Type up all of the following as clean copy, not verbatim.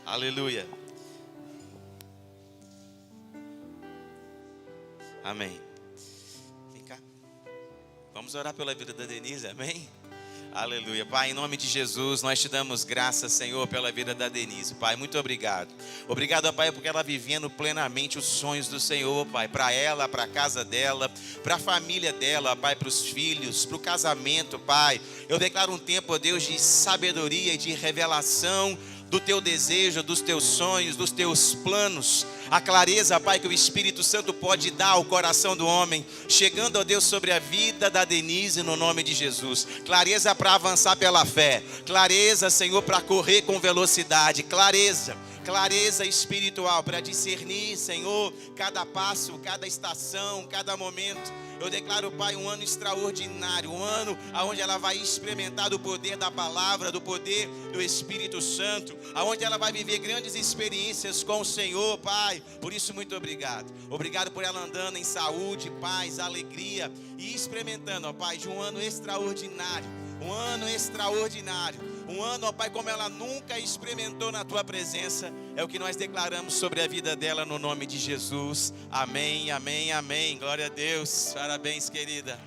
Aleluia. Amém. Vem cá. Vamos orar pela vida da Denise, amém? Aleluia. Pai, em nome de Jesus, nós te damos graças, Senhor, pela vida da Denise. Pai, muito obrigado. Obrigado, Pai, porque ela vivendo plenamente os sonhos do Senhor, Pai. Para ela, para a casa dela, para a família dela, Pai, para os filhos, para o casamento, Pai. Eu declaro um tempo, ó Deus, de sabedoria e de revelação do teu desejo, dos teus sonhos, dos teus planos, a clareza, Pai, que o Espírito Santo pode dar ao coração do homem, chegando, ó Deus, sobre a vida da Denise, no nome de Jesus. Clareza para avançar pela fé, clareza, Senhor, para correr com velocidade, clareza espiritual para discernir, Senhor, cada passo, cada estação, cada momento. Eu declaro, Pai, um ano extraordinário, um ano onde ela vai experimentar do poder da palavra, do poder do Espírito Santo, onde ela vai viver grandes experiências com o Senhor, Pai. Por isso, muito obrigado. Obrigado por ela andando em saúde, paz, alegria e experimentando, ó Pai, de um ano extraordinário. Um ano extraordinário, um ano, ó Pai, como ela nunca experimentou na Tua presença. É o que nós declaramos sobre a vida dela no nome de Jesus. Amém, amém, amém. Glória a Deus. Parabéns, querida.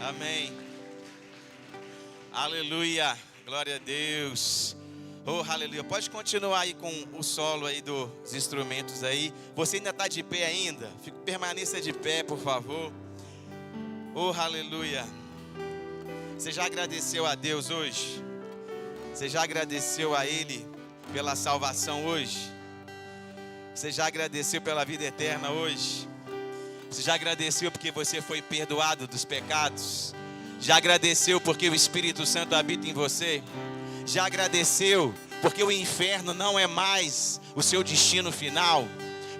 Amém. Aleluia. Glória a Deus. Oh, aleluia. Pode continuar aí com o solo aí dos instrumentos aí. Você ainda está de pé ainda? Permaneça de pé, por favor. Oh, aleluia. Você já agradeceu a Deus hoje? Você já agradeceu a Ele pela salvação hoje? Você já agradeceu pela vida eterna hoje? Você já agradeceu porque você foi perdoado dos pecados? Já agradeceu porque o Espírito Santo habita em você? Já agradeceu porque o inferno não é mais o seu destino final?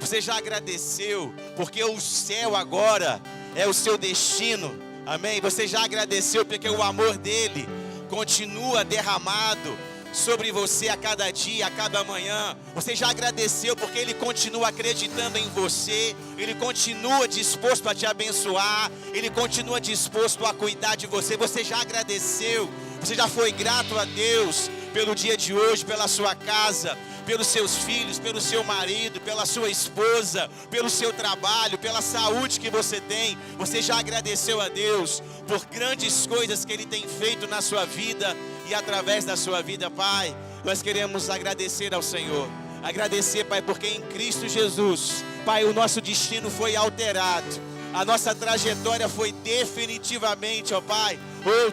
Você já agradeceu porque o céu agora é o seu destino? Amém? Você já agradeceu porque o amor dele continua derramado sobre você a cada dia, a cada manhã? Você já agradeceu porque ele continua acreditando em você, ele continua disposto a te abençoar, ele continua disposto a cuidar de você? Você já agradeceu? Você já foi grato a Deus pelo dia de hoje, pela sua casa, pelos seus filhos, pelo seu marido, pela sua esposa, pelo seu trabalho, pela saúde que você tem? Você já agradeceu a Deus por grandes coisas que Ele tem feito na sua vida e através da sua vida, Pai? Nós queremos agradecer ao Senhor. Agradecer, Pai, porque em Cristo Jesus, Pai, o nosso destino foi alterado. A nossa trajetória foi definitivamente, ó Pai,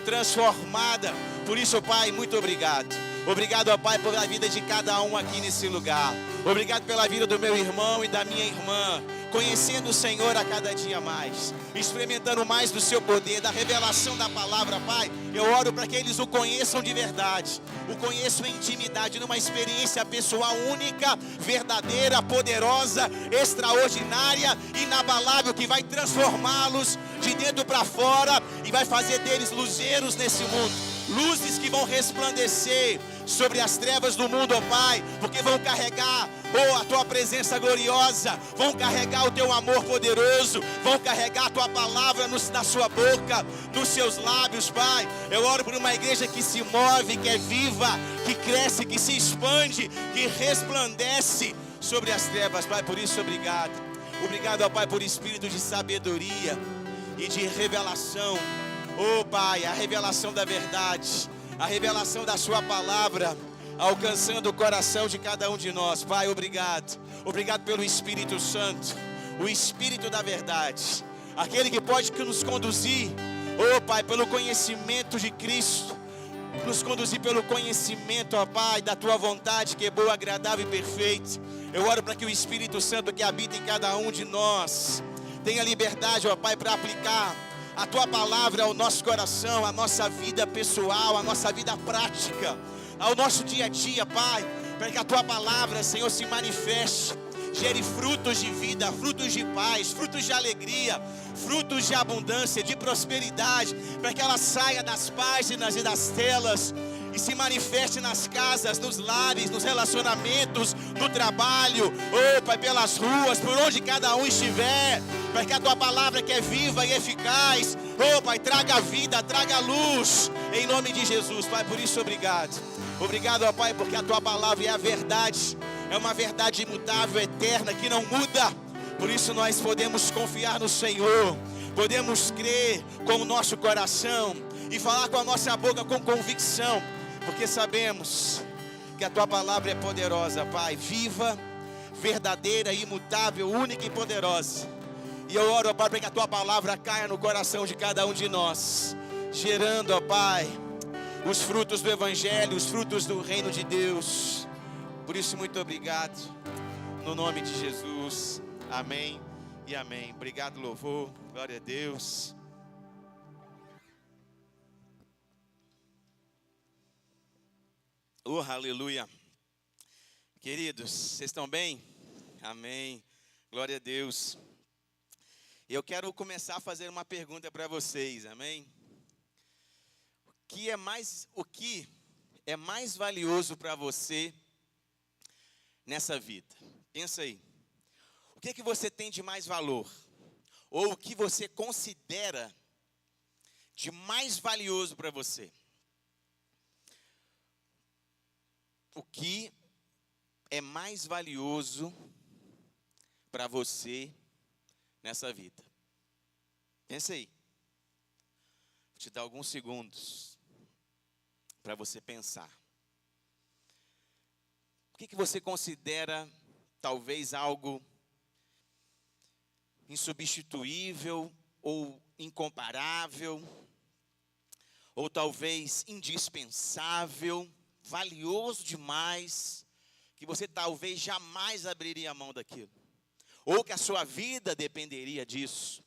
transformada. Por isso, Pai, muito obrigado. Obrigado, ó Pai, pela vida de cada um aqui nesse lugar. Obrigado pela vida do meu irmão e da minha irmã, conhecendo o Senhor a cada dia mais, experimentando mais do seu poder, da revelação da palavra, Pai. Eu oro para que eles o conheçam de verdade, o conheçam em intimidade, numa experiência pessoal única, verdadeira, poderosa, extraordinária, inabalável, que vai transformá-los de dentro para fora e vai fazer deles luzeiros nesse mundo. Luzes que vão resplandecer sobre as trevas do mundo, ó Pai, porque vão carregar, a Tua presença gloriosa, vão carregar o Teu amor poderoso, vão carregar a Tua palavra na sua boca, nos seus lábios, Pai. Eu oro por uma igreja que se move, que é viva, que cresce, que se expande, que resplandece sobre as trevas, Pai. Por isso, obrigado. Obrigado, ó Pai, por espírito de sabedoria e de revelação. Oh Pai, a revelação da verdade, a revelação da Sua palavra, alcançando o coração de cada um de nós. Pai, obrigado. Obrigado pelo Espírito Santo, o Espírito da verdade, aquele que pode nos conduzir, oh Pai, pelo conhecimento de Cristo, nos conduzir pelo conhecimento, ó Pai, da Tua vontade, que é boa, agradável e perfeita. Eu oro para que o Espírito Santo que habita em cada um de nós tenha liberdade, ó Pai, para aplicar a Tua palavra ao nosso coração, à nossa vida pessoal, à nossa vida prática, ao nosso dia a dia, Pai, para que a Tua palavra, Senhor, se manifeste, gere frutos de vida, frutos de paz, frutos de alegria, frutos de abundância, de prosperidade, para que ela saia das páginas e das telas e se manifeste nas casas, nos lares, nos relacionamentos, no trabalho, oh Pai, pelas ruas, por onde cada um estiver, para que a Tua palavra, que é viva e eficaz, oh Pai, traga vida, traga luz, em nome de Jesus, Pai. Por isso, obrigado. Obrigado, ó Pai, porque a Tua palavra é a verdade. é uma verdade imutável, eterna, que não muda. Por isso nós podemos confiar no Senhor, podemos crer com o nosso coração e falar com a nossa boca com convicção, porque sabemos que a Tua palavra é poderosa, Pai, viva, verdadeira, imutável, única e poderosa. E eu oro, ó Pai, para que a Tua palavra caia no coração de cada um de nós, gerando, ó Pai, os frutos do Evangelho, os frutos do reino de Deus. Por isso, muito obrigado, no nome de Jesus, amém e amém. Obrigado, louvor, glória a Deus. Oh, aleluia. Queridos, vocês estão bem? Amém, glória a Deus. Eu quero começar a fazer uma pergunta para vocês, amém? O que é mais valioso para você nessa vida? Pensa aí. O que é que você tem de mais valor? Ou o que você considera de mais valioso para você? O que é mais valioso para você nessa vida? Pensa aí. Vou te dar alguns segundos para você pensar. O que você considera talvez algo insubstituível ou incomparável, ou talvez indispensável, valioso demais, que você talvez jamais abriria a mão daquilo, ou que a sua vida dependeria disso,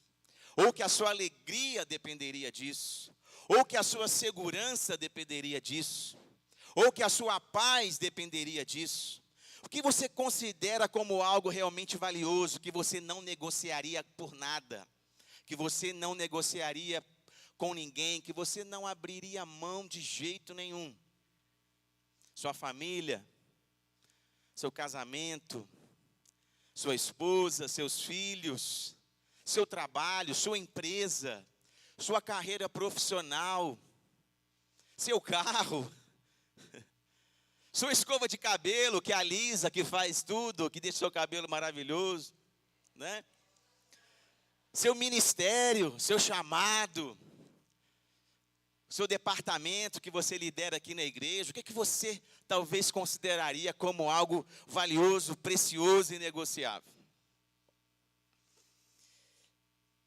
ou que a sua alegria dependeria disso, ou que a sua segurança dependeria disso, ou que a sua paz dependeria disso. O que você considera como algo realmente valioso, que você não negociaria por nada, que você não negociaria com ninguém, que você não abriria mão de jeito nenhum? Sua família, seu casamento, sua esposa, seus filhos, seu trabalho, sua empresa, sua carreira profissional, seu carro, sua escova de cabelo que alisa, que faz tudo, que deixa seu cabelo maravilhoso, né? Seu ministério, seu chamado, seu departamento que você lidera aqui na igreja. O que é que você talvez consideraria como algo valioso, precioso e negociável?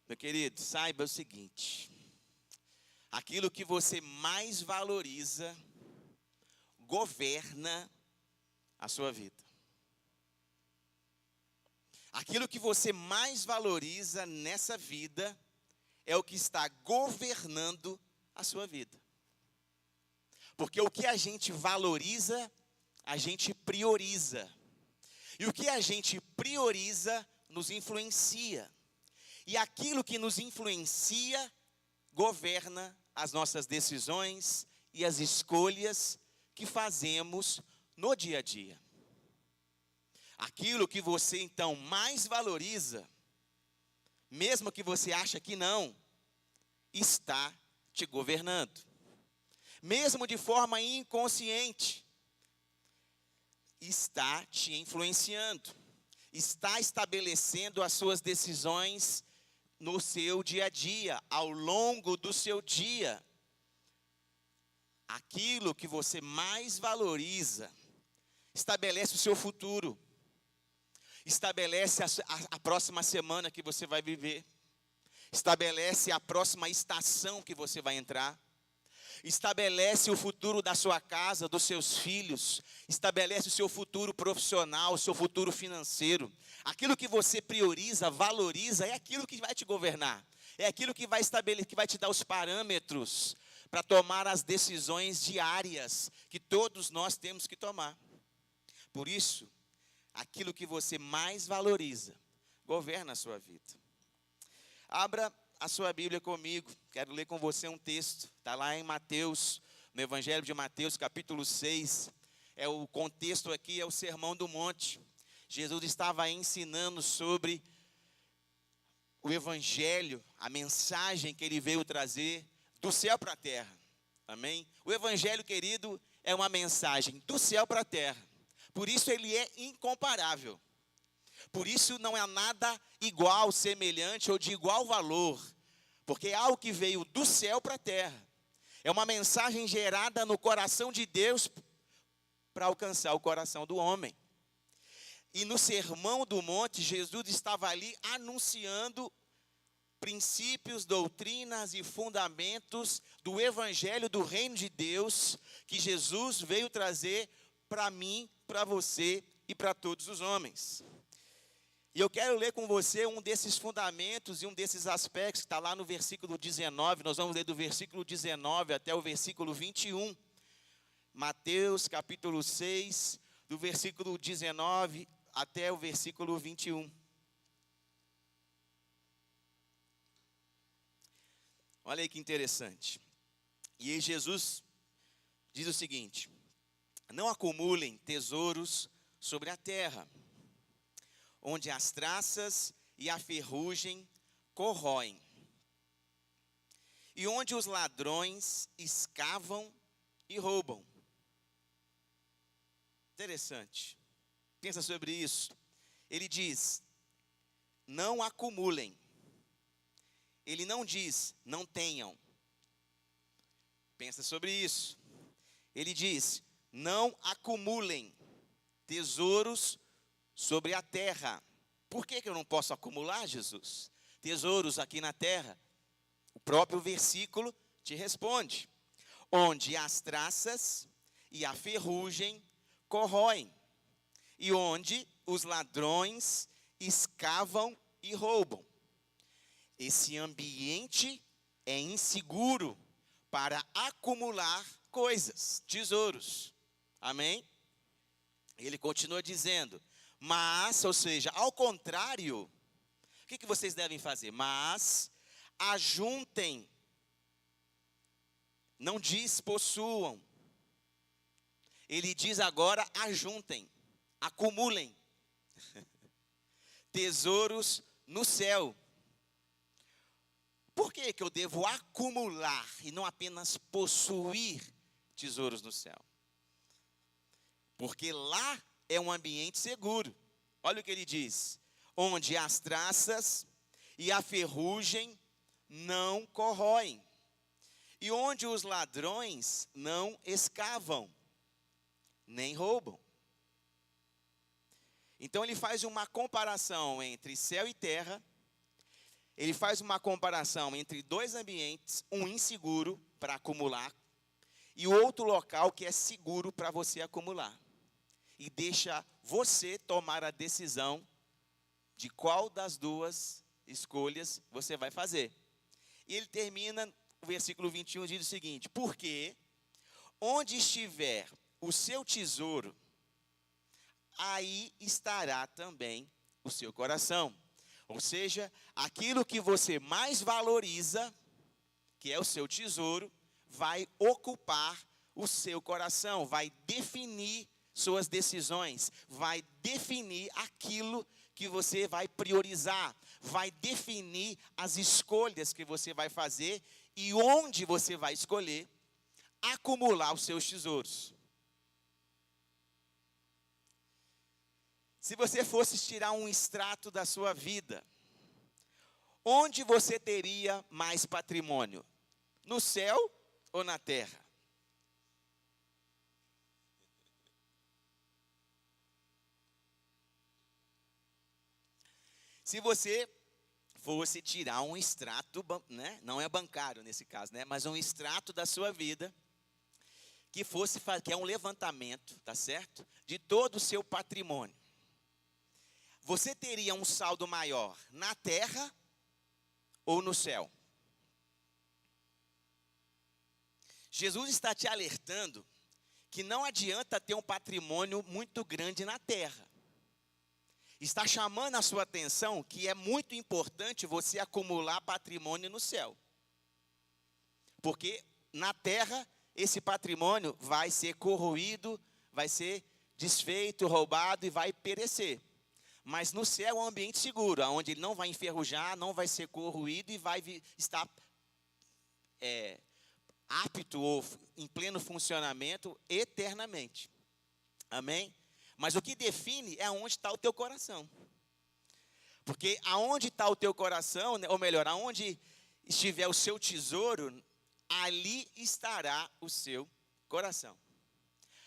Meu querido, saiba o seguinte: aquilo que você mais valoriza governa a sua vida. Aquilo que você mais valoriza nessa vida é o que está governando a sua vida. Porque o que a gente valoriza, a gente prioriza. E o que a gente prioriza nos influencia. E aquilo que nos influencia governa as nossas decisões e as escolhas que fazemos no dia a dia. Aquilo que você então mais valoriza, mesmo que você ache que não, está te governando. Mesmo de forma inconsciente, está te influenciando. Está estabelecendo as suas decisões no seu dia a dia, ao longo do seu dia. Aquilo que você mais valoriza estabelece o seu futuro. Estabelece a próxima semana que você vai viver. Estabelece a próxima estação que você vai entrar. Estabelece o futuro da sua casa, dos seus filhos. Estabelece o seu futuro profissional, o seu futuro financeiro. Aquilo que você prioriza, valoriza, é aquilo que vai te governar. É aquilo que vai estabelecer, que vai te dar os parâmetros para tomar as decisões diárias que todos nós temos que tomar. Por isso, aquilo que você mais valoriza governa a sua vida. Abra a sua Bíblia comigo. Quero ler com você um texto. Está lá em Mateus, no Evangelho de Mateus, capítulo 6. O contexto aqui é o Sermão do Monte. Jesus estava ensinando sobre o Evangelho, a mensagem que ele veio trazer do céu para a terra. Amém? O Evangelho, querido, é uma mensagem do céu para a terra. Por isso ele é incomparável. Por isso não há nada igual, semelhante ou de igual valor. Porque é algo que veio do céu para a terra. É uma mensagem gerada no coração de Deus para alcançar o coração do homem. E no Sermão do Monte, Jesus estava ali anunciando princípios, doutrinas e fundamentos do Evangelho do Reino de Deus, que Jesus veio trazer para mim, para você e para todos os homens. E eu quero ler com você um desses fundamentos e um desses aspectos que está lá no versículo 19. Nós vamos ler do versículo 19 até o versículo 21. Mateus capítulo 6, do versículo 19 até o versículo 21. Olha aí que interessante. E aí Jesus diz o seguinte: não acumulem tesouros sobre a terra, onde as traças e a ferrugem corroem, e onde os ladrões escavam e roubam. Interessante. Pensa sobre isso. Ele diz: não acumulem. Ele não diz: não tenham. Pensa sobre isso. Ele diz: não acumulem tesouros sobre a terra. Por que eu não posso acumular, Jesus? Tesouros aqui na terra. O próprio versículo te responde: onde as traças e a ferrugem corroem, e onde os ladrões escavam e roubam. Esse ambiente é inseguro para acumular coisas, tesouros. Amém? Ele continua dizendo: mas, ou seja, ao contrário, o que vocês devem fazer? Mas ajuntem, não diz possuam. Ele diz agora ajuntem, acumulem tesouros no céu. Por que eu devo acumular e não apenas possuir tesouros no céu? Porque lá é um ambiente seguro. Olha o que ele diz: onde as traças e a ferrugem não corroem, e onde os ladrões não escavam, nem roubam. Então ele faz uma comparação entre céu e terra. Ele faz uma comparação entre dois ambientes, um inseguro para acumular e o outro local que é seguro para você acumular. E deixa você tomar a decisão de qual das duas escolhas você vai fazer. E ele termina, o versículo 21 diz o seguinte: porque onde estiver o seu tesouro, aí estará também o seu coração. Ou seja, aquilo que você mais valoriza, que é o seu tesouro, vai ocupar o seu coração, vai definir suas decisões, vai definir aquilo que você vai priorizar, vai definir as escolhas que você vai fazer e onde você vai escolher acumular os seus tesouros. Se você fosse tirar um extrato da sua vida, onde você teria mais patrimônio? No céu ou na terra? Se você fosse tirar um extrato, né, não é bancário nesse caso, né, mas um extrato da sua vida, que é um levantamento, tá certo? De todo o seu patrimônio. Você teria um saldo maior na terra ou no céu? Jesus está te alertando que não adianta ter um patrimônio muito grande na terra. Está chamando a sua atenção que é muito importante você acumular patrimônio no céu. Porque na terra, esse patrimônio vai ser corroído, vai ser desfeito, roubado e vai perecer. Mas no céu é um ambiente seguro, onde ele não vai enferrujar, não vai ser corroído e vai estar apto ou em pleno funcionamento eternamente. Amém? Mas o que define é onde está o teu coração. Porque aonde está o teu coração, ou melhor, aonde estiver o seu tesouro, ali estará o seu coração.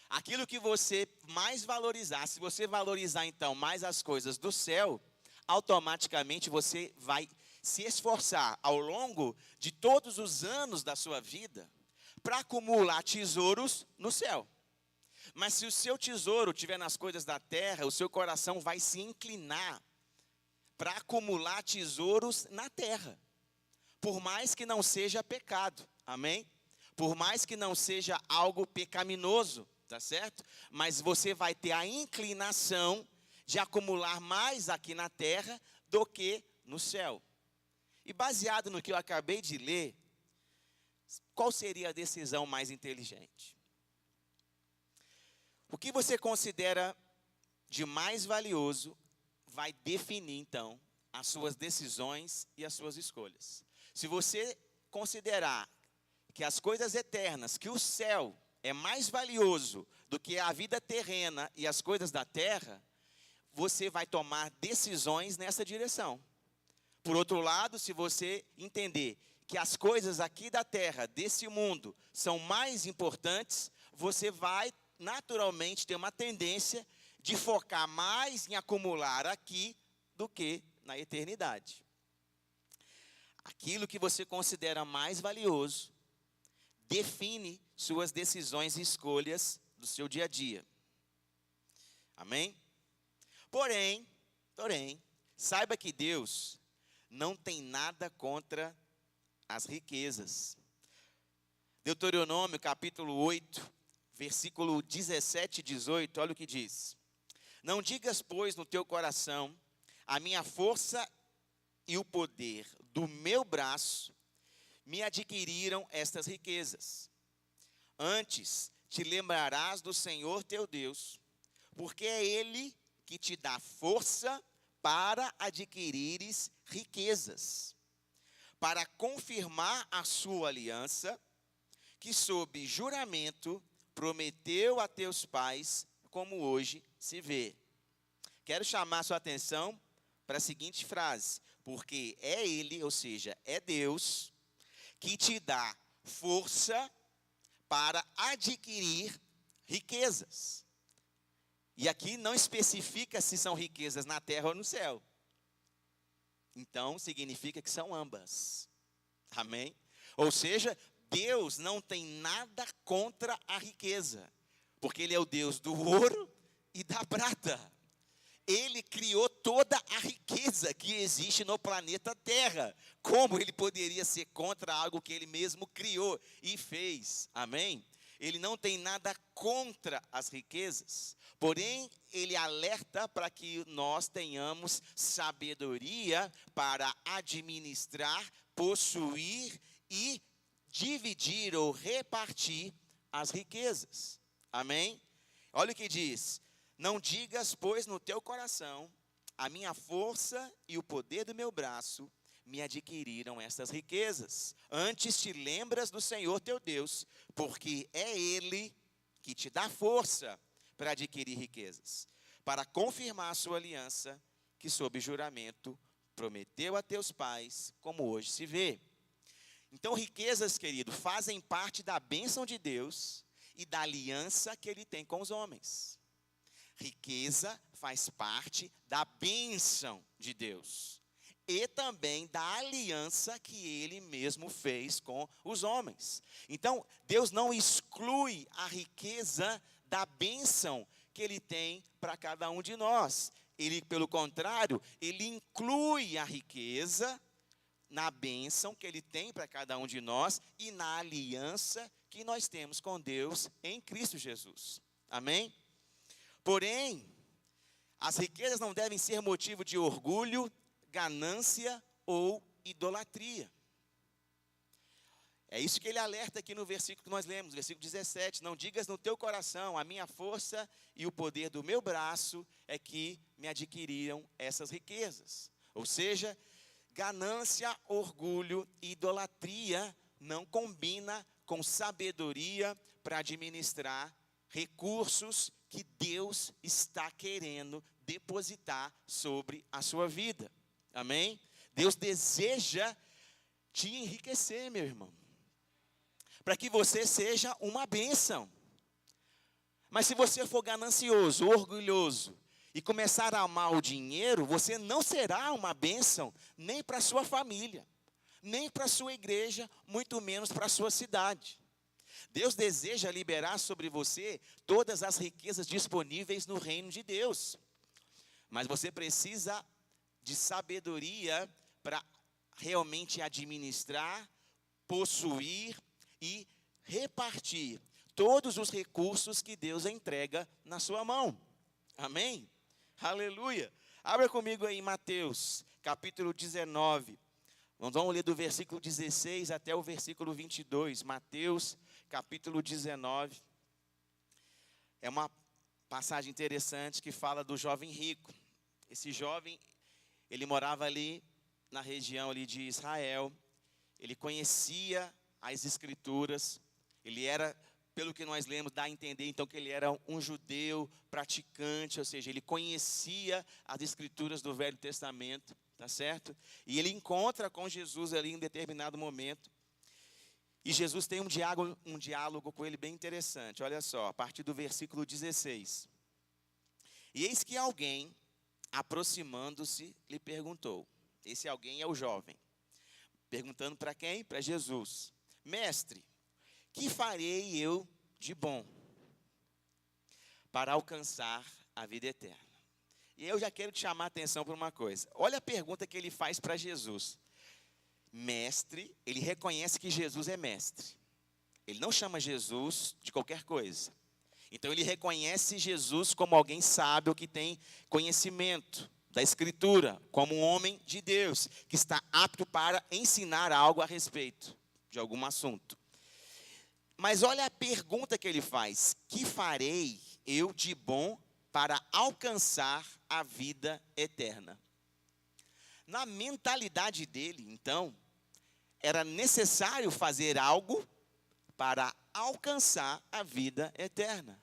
Aquilo que você mais valorizar, se você valorizar então mais as coisas do céu, automaticamente você vai se esforçar ao longo de todos os anos da sua vida para acumular tesouros no céu. Mas se o seu tesouro estiver nas coisas da terra, o seu coração vai se inclinar para acumular tesouros na terra. Por mais que não seja pecado, amém? Por mais que não seja algo pecaminoso, tá certo? Mas você vai ter a inclinação de acumular mais aqui na terra do que no céu. E baseado no que eu acabei de ler, qual seria a decisão mais inteligente? O que você considera de mais valioso vai definir, então, as suas decisões e as suas escolhas. Se você considerar que as coisas eternas, que o céu é mais valioso do que a vida terrena e as coisas da terra, você vai tomar decisões nessa direção. Por outro lado, se você entender que as coisas aqui da terra, desse mundo, são mais importantes, você vai naturalmente ter uma tendência de focar mais em acumular aqui do que na eternidade. Aquilo que você considera mais valioso define suas decisões e escolhas do seu dia a dia. Amém? Porém, saiba que Deus não tem nada contra as riquezas. Deuteronômio capítulo 8, versículo 17 e 18, olha o que diz. Não digas, pois, no teu coração, a minha força e o poder do meu braço me adquiriram estas riquezas. Antes te lembrarás do Senhor teu Deus, porque é Ele que te dá força para adquirires riquezas, para confirmar a sua aliança, que sob juramento prometeu a teus pais, como hoje se vê. Quero chamar sua atenção para a seguinte frase, porque é Ele, ou seja, é Deus, que te dá força para adquirir riquezas. E aqui não especifica se são riquezas na terra ou no céu. Então, significa que são ambas. Amém? Ou seja, Deus não tem nada contra a riqueza, porque Ele é o Deus do ouro e da prata. Ele criou toda a riqueza que existe no planeta Terra. Como Ele poderia ser contra algo que Ele mesmo criou e fez? Amém? Ele não tem nada contra as riquezas, porém, Ele alerta para que nós tenhamos sabedoria para administrar, possuir e dividir ou repartir as riquezas. Amém? Olha o que diz. Não digas, pois, no teu coração, a minha força e o poder do meu braço me adquiriram estas riquezas. Antes te lembras do Senhor teu Deus, porque é Ele que te dá força para adquirir riquezas, para confirmar a sua aliança, que sob juramento prometeu a teus pais, como hoje se vê. Então, riquezas, querido, fazem parte da bênção de Deus e da aliança que Ele tem com os homens. Riqueza faz parte da bênção de Deus e também da aliança que Ele mesmo fez com os homens. Então, Deus não exclui a riqueza da bênção que Ele tem para cada um de nós. Ele, pelo contrário, Ele inclui a riqueza na bênção que Ele tem para cada um de nós e na aliança que nós temos com Deus em Cristo Jesus. Amém? Porém, as riquezas não devem ser motivo de orgulho, ganância ou idolatria. É isso que ele alerta aqui no versículo que nós lemos, versículo 17. Não digas no teu coração, a minha força e o poder do meu braço é que me adquiriram essas riquezas. Ou seja, ganância, orgulho e idolatria não combina com sabedoria para administrar recursos que Deus está querendo depositar sobre a sua vida. Amém? Deus deseja te enriquecer, meu irmão, para que você seja uma bênção. Mas se você for ganancioso, orgulhoso, e começar a amar o dinheiro, você não será uma bênção nem para a sua família, nem para a sua igreja, muito menos para a sua cidade. Deus deseja liberar sobre você todas as riquezas disponíveis no reino de Deus. Mas você precisa de sabedoria para realmente administrar, possuir e repartir todos os recursos que Deus entrega na sua mão. Amém? Aleluia. Abra comigo aí em Mateus, capítulo 19. Vamos ler do versículo 16 até o versículo 22. Mateus, capítulo 19. É uma passagem interessante que fala do jovem rico. Esse jovem, ele morava ali na região ali de Israel. Ele conhecia as Escrituras. Ele era, pelo que nós lemos, dá a entender então que ele era um judeu praticante, ou seja, ele conhecia as Escrituras do Velho Testamento, tá certo? E ele encontra com Jesus ali em determinado momento. E Jesus tem um diálogo com ele bem interessante. Olha só, a partir do versículo 16. E eis que alguém, aproximando-se, lhe perguntou. Esse alguém é o jovem. Perguntando para quem? Para Jesus. Mestre, que farei eu de bom para alcançar a vida eterna? E eu já quero te chamar a atenção para uma coisa. Olha a pergunta que ele faz para Jesus. Mestre, ele reconhece que Jesus é mestre. Ele não chama Jesus de qualquer coisa. Então ele reconhece Jesus como alguém sábio que tem conhecimento da Escritura, como um homem de Deus, que está apto para ensinar algo a respeito de algum assunto. Mas olha a pergunta que ele faz. Que farei eu de bom para alcançar a vida eterna? Na mentalidade dele, então, era necessário fazer algo para alcançar a vida eterna.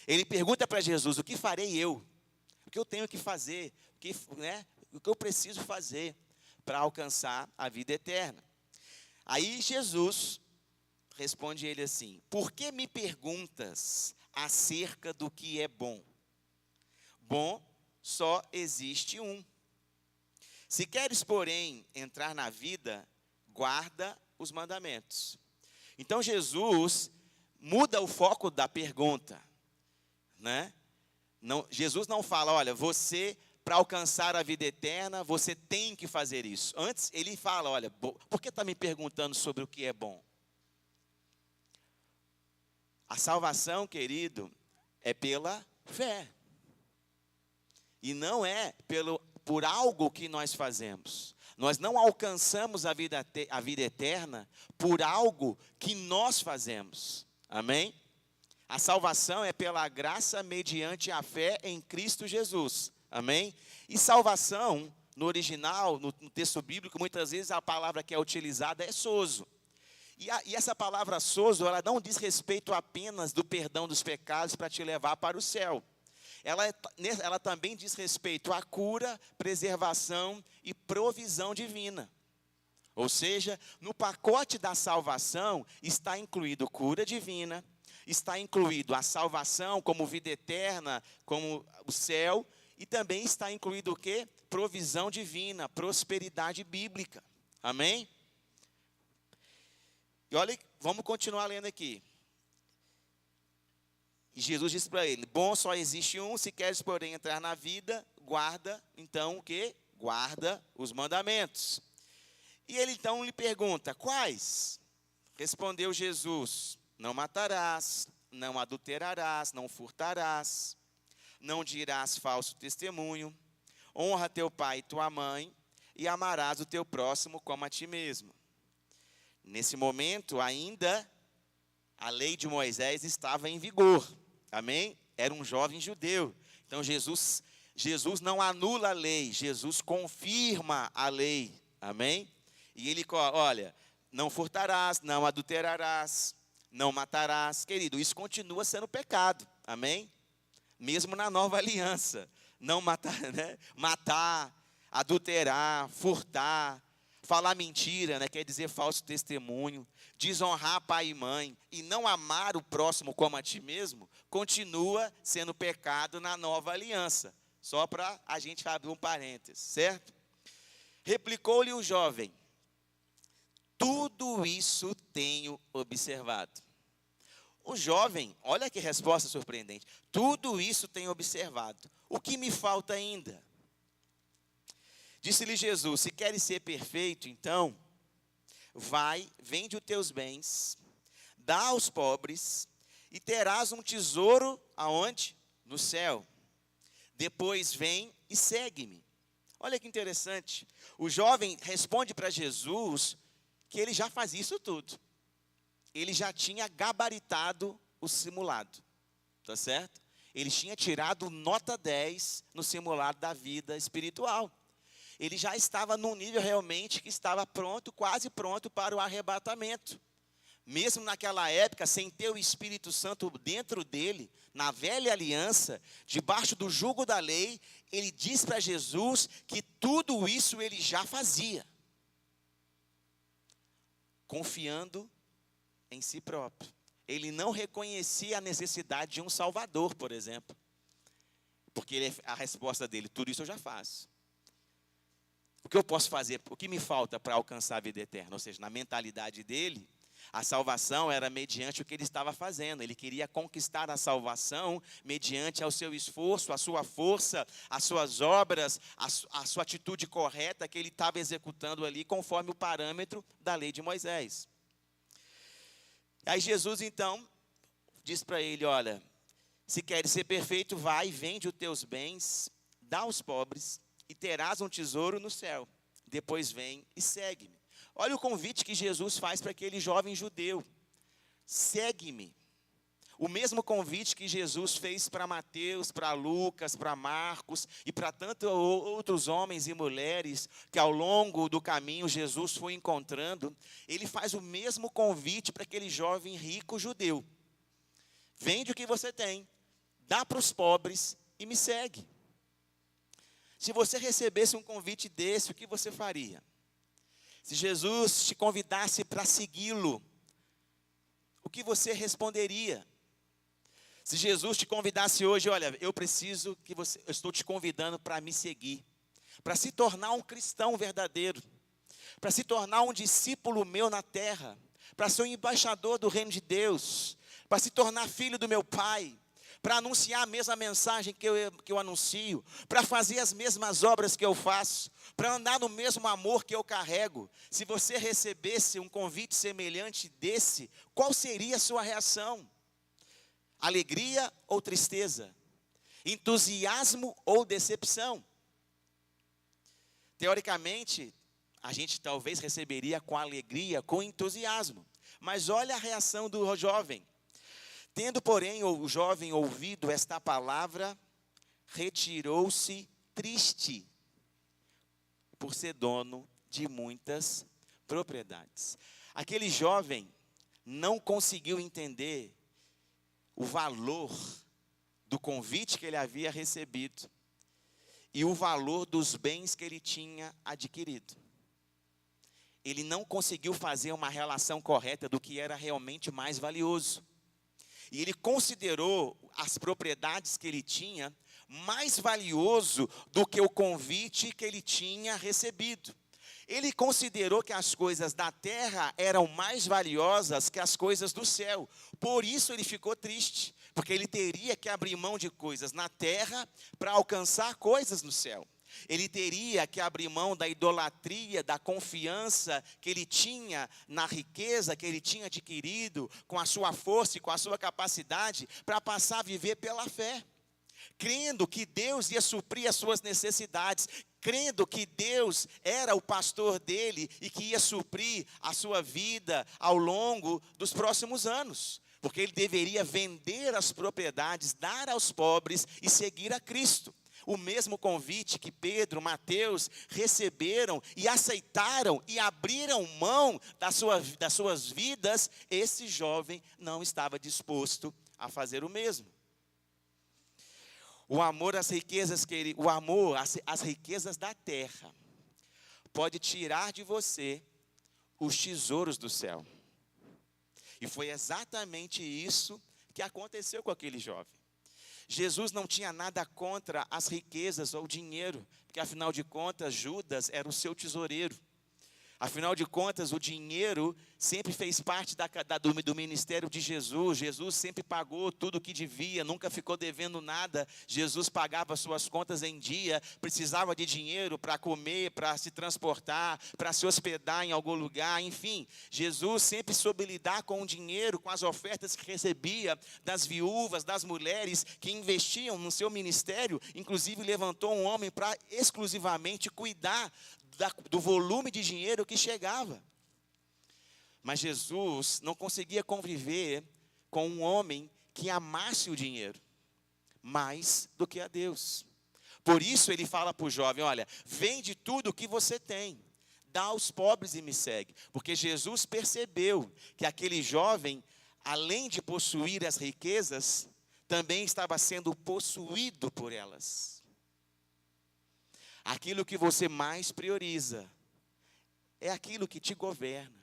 Ele pergunta para Jesus, o que farei eu? O que eu tenho que fazer? O que eu preciso fazer para alcançar a vida eterna? Aí Jesus responde ele assim, por que me perguntas acerca do que é bom? Bom só existe um. Se queres, porém, entrar na vida, guarda os mandamentos. Então Jesus muda o foco da pergunta, né? Não, Jesus não fala, olha, você, para alcançar a vida eterna, você tem que fazer isso. Antes ele fala, olha, por que está me perguntando sobre o que é bom? A salvação, querido, é pela fé. E não é por algo que nós fazemos. Nós não alcançamos a vida eterna por algo que nós fazemos. Amém? A salvação é pela graça mediante a fé em Cristo Jesus. Amém? E salvação, no original, no texto bíblico, muitas vezes a palavra que é utilizada é sozo. E essa palavra sozo, ela não diz respeito apenas do perdão dos pecados para te levar para o céu. Ela também diz respeito à cura, preservação e provisão divina. Ou seja, no pacote da salvação está incluído cura divina, está incluído a salvação como vida eterna, como o céu, e também está incluído o quê? Provisão divina, prosperidade bíblica. Amém? E olha, vamos continuar lendo aqui. E Jesus disse para ele, bom só existe um, se queres porém entrar na vida, guarda, então o quê? Guarda os mandamentos. E ele então lhe pergunta, quais? Respondeu Jesus, não matarás, não adulterarás, não furtarás, não dirás falso testemunho, honra teu pai e tua mãe, e amarás o teu próximo como a ti mesmo. Nesse momento ainda, a lei de Moisés estava em vigor. Amém? Era um jovem judeu. Então Jesus não anula a lei, Jesus confirma a lei. Amém? E ele, olha, não furtarás, não adulterarás, não matarás. Querido, isso continua sendo pecado. Amém? Mesmo na nova aliança. Não matar, né? Matar, adulterar, furtar, falar mentira, né? Quer dizer falso testemunho, desonrar pai e mãe e não amar o próximo como a ti mesmo, continua sendo pecado na nova aliança. Só para a gente abrir um parênteses, certo? Replicou-lhe o jovem: tudo isso tenho observado. O jovem, olha que resposta surpreendente. Tudo isso tenho observado. O que me falta ainda? Disse-lhe Jesus: se queres ser perfeito, então, vai, vende os teus bens, dá aos pobres, e terás um tesouro aonde? No céu. Depois vem e segue-me. Olha que interessante. O jovem responde para Jesus que ele já faz isso tudo. Ele já tinha gabaritado o simulado, tá certo? Ele tinha tirado nota 10 no simulado da vida espiritual. Ele já estava num nível realmente que estava pronto, quase pronto para o arrebatamento. Mesmo naquela época, sem ter o Espírito Santo dentro dele, na velha aliança, debaixo do jugo da lei, ele diz para Jesus que tudo isso ele já fazia, confiando em si próprio. Ele não reconhecia a necessidade de um Salvador, por exemplo, porque a resposta dele: tudo isso eu já faço. O que eu posso fazer? O que me falta para alcançar a vida eterna? Ou seja, na mentalidade dele, a salvação era mediante o que ele estava fazendo. Ele queria conquistar a salvação mediante ao seu esforço, a sua força, as suas obras, a sua atitude correta que ele estava executando ali conforme o parâmetro da lei de Moisés. Aí Jesus então diz para ele: olha, se queres ser perfeito, vai, vende os teus bens, dá aos pobres e terás um tesouro no céu. Depois vem e segue-me. Olha o convite que Jesus faz para aquele jovem judeu: segue-me. O mesmo convite que Jesus fez para Mateus, para Lucas, para Marcos e para tantos outros homens e mulheres que ao longo do caminho Jesus foi encontrando. Ele faz o mesmo convite para aquele jovem rico judeu: vende o que você tem, dá para os pobres e me segue. Se você recebesse um convite desse, o que você faria? Se Jesus te convidasse para segui-lo, o que você responderia? Se Jesus te convidasse hoje: olha, eu estou te convidando para me seguir, para se tornar um cristão verdadeiro, para se tornar um discípulo meu na terra, para ser um embaixador do reino de Deus, para se tornar filho do meu Pai, para anunciar a mesma mensagem que eu anuncio, para fazer as mesmas obras que eu faço, para andar no mesmo amor que eu carrego. Se você recebesse um convite semelhante desse, qual seria a sua reação? Alegria ou tristeza? Entusiasmo ou decepção? Teoricamente, a gente talvez receberia com alegria, com entusiasmo. Mas olha a reação do jovem. Tendo, porém, o jovem ouvido esta palavra, retirou-se triste, por ser dono de muitas propriedades. Aquele jovem não conseguiu entender o valor do convite que ele havia recebido e o valor dos bens que ele tinha adquirido. Ele não conseguiu fazer uma relação correta do que era realmente mais valioso. E ele considerou as propriedades que ele tinha mais valioso do que o convite que ele tinha recebido. Ele considerou que as coisas da terra eram mais valiosas que as coisas do céu. Por isso ele ficou triste, porque ele teria que abrir mão de coisas na terra para alcançar coisas no céu. Ele teria que abrir mão da idolatria, da confiança que ele tinha na riqueza que ele tinha adquirido, com a sua força e com a sua capacidade, para passar a viver pela fé, crendo que Deus ia suprir as suas necessidades, crendo que Deus era o pastor dele e que ia suprir a sua vida ao longo dos próximos anos. Porque ele deveria vender as propriedades, dar aos pobres e seguir a Cristo. O mesmo convite que Pedro, Mateus receberam e aceitaram e abriram mão das suas vidas, esse jovem não estava disposto a fazer o mesmo. O amor às riquezas, o amor às riquezas da terra pode tirar de você os tesouros do céu. E foi exatamente isso que aconteceu com aquele jovem. Jesus não tinha nada contra as riquezas ou o dinheiro, porque afinal de contas Judas era o seu tesoureiro. Afinal de contas, o dinheiro sempre fez parte do ministério de Jesus. Jesus sempre pagou tudo o que devia, nunca ficou devendo nada. Jesus pagava suas contas em dia, precisava de dinheiro para comer, para se transportar, para se hospedar em algum lugar, enfim. Jesus sempre soube lidar com o dinheiro, com as ofertas que recebia das viúvas, das mulheres que investiam no seu ministério. Inclusive levantou um homem para exclusivamente cuidar do volume de dinheiro que chegava. Mas Jesus não conseguia conviver com um homem que amasse o dinheiro mais do que a Deus. Por isso ele fala para o jovem: olha, vende tudo o que você tem, dá aos pobres e me segue. Porque Jesus percebeu que aquele jovem, além de possuir as riquezas, também estava sendo possuído por elas. Aquilo que você mais prioriza é aquilo que te governa.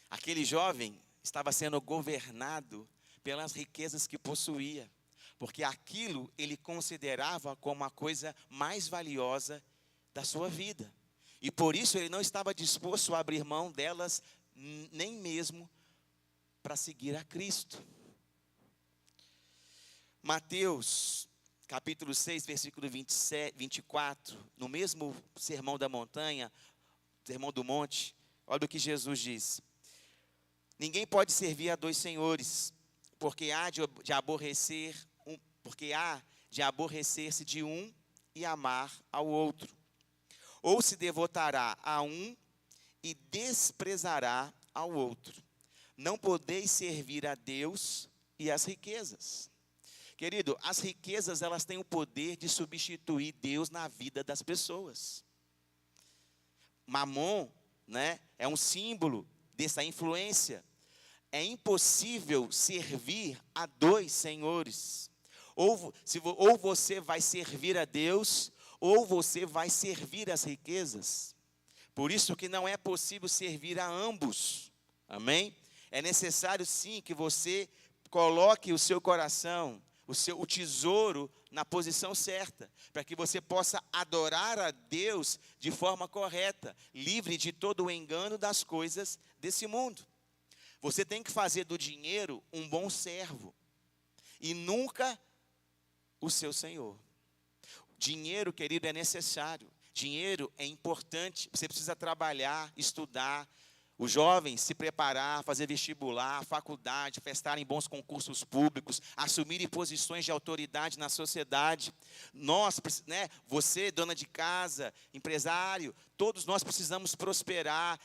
Aquele jovem estava sendo governado pelas riquezas que possuía, porque aquilo ele considerava como a coisa mais valiosa da sua vida. E por isso ele não estava disposto a abrir mão delas, nem mesmo para seguir a Cristo. Mateus capítulo 6, versículo 24, no mesmo sermão da montanha, sermão do monte, olha o que Jesus diz: ninguém pode servir a dois senhores, porque há de aborrecer-se de um e amar ao outro, ou se devotará a um e desprezará ao outro. Não podeis servir a Deus e às riquezas. Querido, as riquezas, elas têm o poder de substituir Deus na vida das pessoas. Mamon, né, é um símbolo dessa influência. É impossível servir a dois senhores. Ou você vai servir a Deus, ou você vai servir as riquezas. Por isso que não é possível servir a ambos. Amém? É necessário sim que você coloque o seu coração, o tesouro na posição certa, para que você possa adorar a Deus de forma correta, livre de todo o engano das coisas desse mundo. Você tem que fazer do dinheiro um bom servo, e nunca o seu senhor. Dinheiro, querido, é necessário, dinheiro é importante, você precisa trabalhar, estudar, os jovens se preparar, fazer vestibular, faculdade, prestarem bons concursos públicos, assumirem posições de autoridade na sociedade. Nós, né, você, dona de casa, empresário, todos nós precisamos prosperar,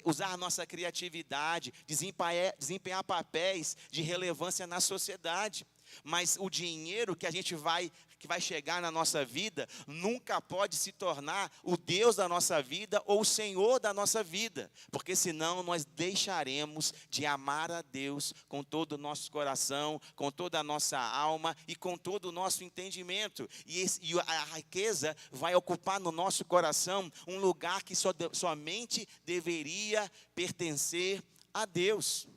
usar nossa criatividade, desempenhar papéis de relevância na sociedade. Mas o dinheiro que vai chegar na nossa vida nunca pode se tornar o Deus da nossa vida ou o Senhor da nossa vida, porque senão nós deixaremos de amar a Deus com todo o nosso coração, com toda a nossa alma e com todo o nosso entendimento. E a riqueza vai ocupar no nosso coração um lugar que somente deveria pertencer a Deus.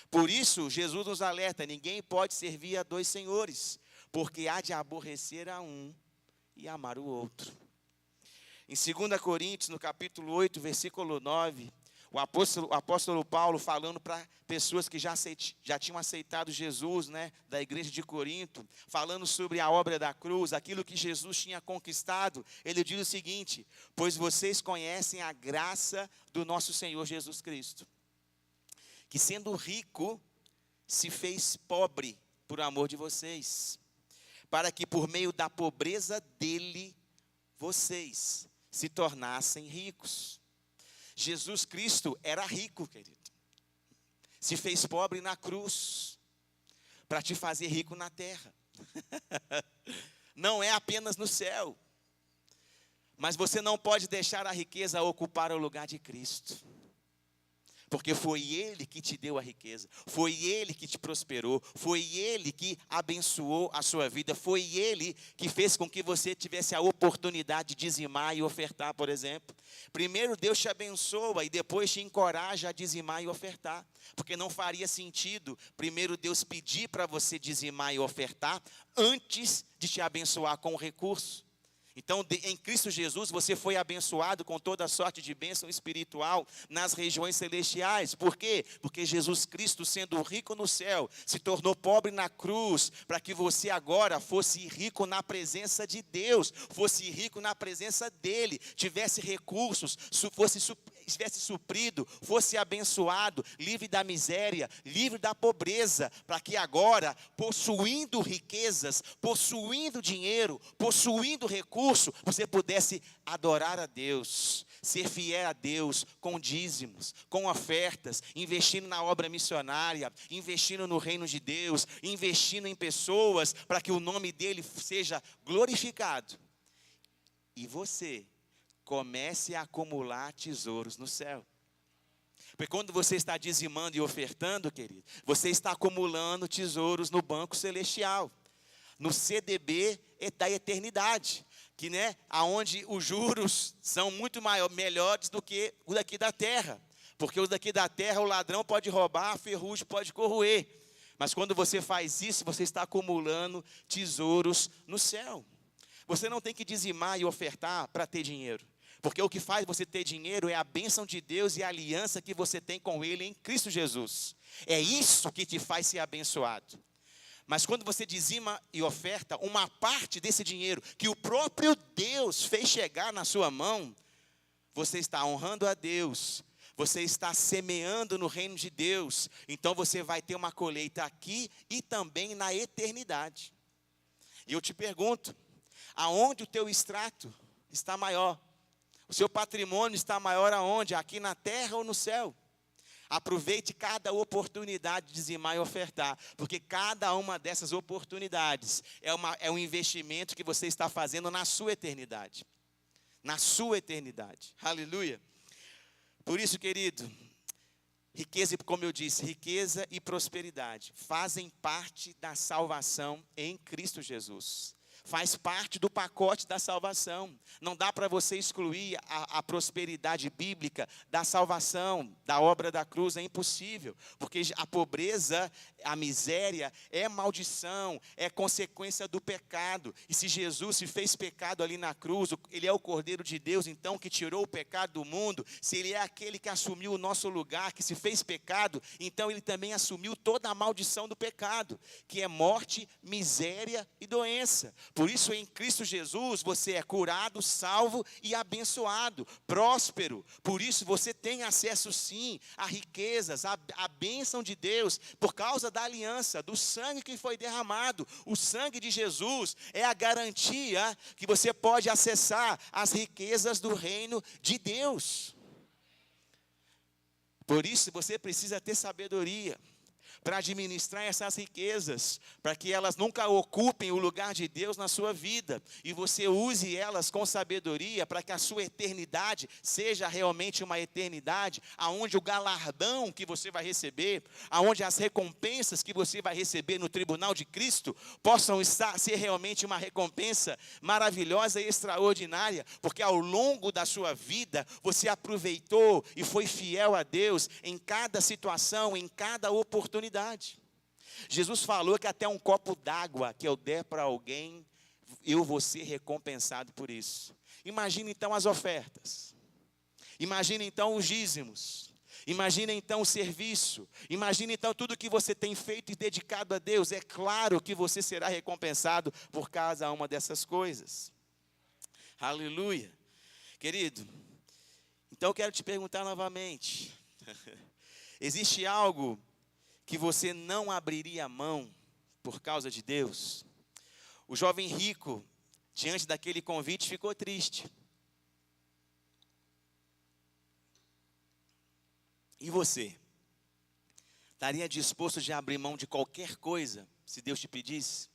Por isso, Jesus nos alerta: ninguém pode servir a dois senhores, porque há de aborrecer a um e amar o outro. Em 2 Coríntios, no capítulo 8, versículo 9, o apóstolo Paulo, falando para pessoas que já tinham aceitado Jesus, né, da igreja de Corinto, falando sobre a obra da cruz, aquilo que Jesus tinha conquistado, ele diz o seguinte: pois vocês conhecem a graça do nosso Senhor Jesus Cristo, que sendo rico, se fez pobre por amor de vocês, para que por meio da pobreza dele, vocês se tornassem ricos. Jesus Cristo era rico, querido. Se fez pobre na cruz, para te fazer rico na terra. Não é apenas no céu. Mas você não pode deixar a riqueza ocupar o lugar de Cristo. Porque foi Ele que te deu a riqueza, foi Ele que te prosperou, foi Ele que abençoou a sua vida, foi Ele que fez com que você tivesse a oportunidade de dizimar e ofertar, por exemplo. Primeiro Deus te abençoa e depois te encoraja a dizimar e ofertar. Porque não faria sentido primeiro Deus pedir para você dizimar e ofertar antes de te abençoar com o recurso. Então, em Cristo Jesus, você foi abençoado com toda sorte de bênção espiritual nas regiões celestiais. Por quê? Porque Jesus Cristo, sendo rico no céu, se tornou pobre na cruz, para que você agora fosse rico na presença de Deus, fosse rico na presença dEle, tivesse recursos, estivesse suprido, fosse abençoado, livre da miséria, livre da pobreza, para que agora, possuindo riquezas, possuindo dinheiro, possuindo recursos, você pudesse adorar a Deus, ser fiel a Deus com dízimos, com ofertas, investindo na obra missionária, investindo no reino de Deus, investindo em pessoas para que o nome dele seja glorificado. E você comece a acumular tesouros no céu. Porque quando você está dizimando e ofertando, querido, você está acumulando tesouros no banco celestial, no CDB da eternidade, que aonde os juros são muito melhores do que o daqui da terra, porque os daqui da terra o ladrão pode roubar, a ferrugem pode corroer, mas quando você faz isso, você está acumulando tesouros no céu. Você não tem que dizimar e ofertar para ter dinheiro, porque o que faz você ter dinheiro é a bênção de Deus e a aliança que você tem com Ele em Cristo Jesus. É isso que te faz ser abençoado. Mas quando você dizima e oferta, uma parte desse dinheiro que o próprio Deus fez chegar na sua mão, você está honrando a Deus, você está semeando no reino de Deus, então você vai ter uma colheita aqui e também na eternidade. E eu te pergunto, aonde o teu extrato está maior? O seu patrimônio está maior aonde? Aqui na terra ou no céu? Aproveite cada oportunidade de dizimar e ofertar, porque cada uma dessas oportunidades é um investimento que você está fazendo na sua eternidade. Na sua eternidade. Aleluia. Por isso, querido, riqueza, como eu disse, riqueza e prosperidade fazem parte da salvação em Cristo Jesus. Faz parte do pacote da salvação. Não dá para você excluir a prosperidade bíblica da salvação, da obra da cruz, é impossível. Porque a pobreza, a miséria é maldição, é consequência do pecado. E se Jesus se fez pecado ali na cruz, Ele é o Cordeiro de Deus, então, que tirou o pecado do mundo. Se Ele é aquele que assumiu o nosso lugar, que se fez pecado, então Ele também assumiu toda a maldição do pecado, que é morte, miséria e doença. Por isso, em Cristo Jesus, você é curado, salvo e abençoado, próspero. Por isso, você tem acesso, sim, a riquezas, a bênção de Deus, por causa da aliança, do sangue que foi derramado. O sangue de Jesus é a garantia que você pode acessar as riquezas do reino de Deus. Por isso, você precisa ter sabedoria para administrar essas riquezas, para que elas nunca ocupem o lugar de Deus na sua vida, e você use elas com sabedoria, para que a sua eternidade seja realmente uma eternidade, aonde o galardão que você vai receber, aonde as recompensas que você vai receber no tribunal de Cristo, possam ser realmente uma recompensa maravilhosa e extraordinária, porque ao longo da sua vida, você aproveitou e foi fiel a Deus, em cada situação, em cada oportunidade. Jesus falou que até um copo d'água que eu der para alguém, eu vou ser recompensado por isso. Imagina então as ofertas. Imagina então os dízimos. Imagina então o serviço. Imagina então tudo que você tem feito e dedicado a Deus. É claro que você será recompensado por cada uma dessas coisas. Aleluia. Querido, então eu quero te perguntar novamente. Existe algo que você não abriria mão por causa de Deus? O jovem rico, diante daquele convite, ficou triste. E você? Estaria disposto de abrir mão de qualquer coisa, se Deus te pedisse?